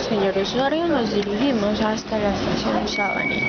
Señor usuario, nos dirigimos hasta la estación Sabaneta.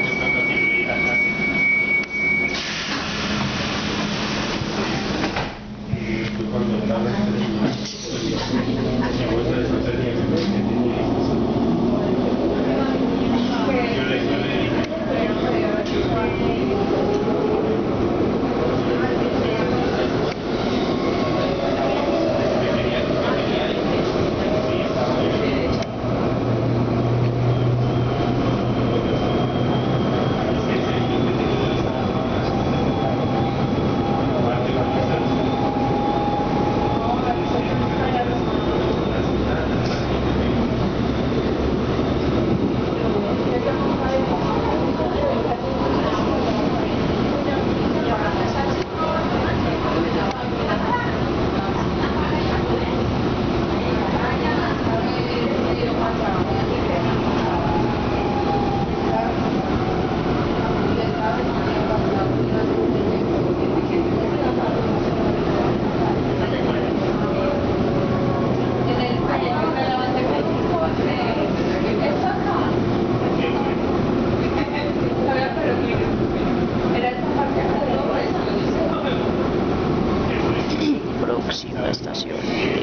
Próxima estación,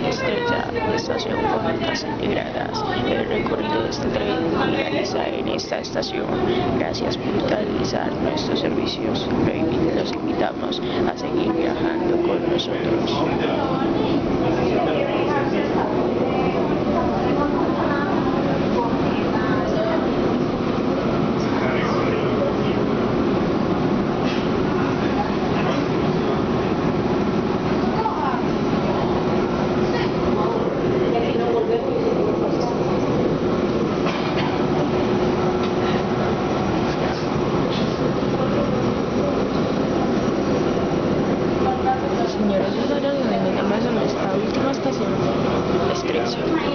Estrella, estación Cometas Integradas. El recorrido de este tren finaliza en esta estación. Gracias por utilizar nuestros servicios. Los invitamos a seguir viajando con nosotros. Señores usuarios, nos encontramos en esta última estación, Estrella.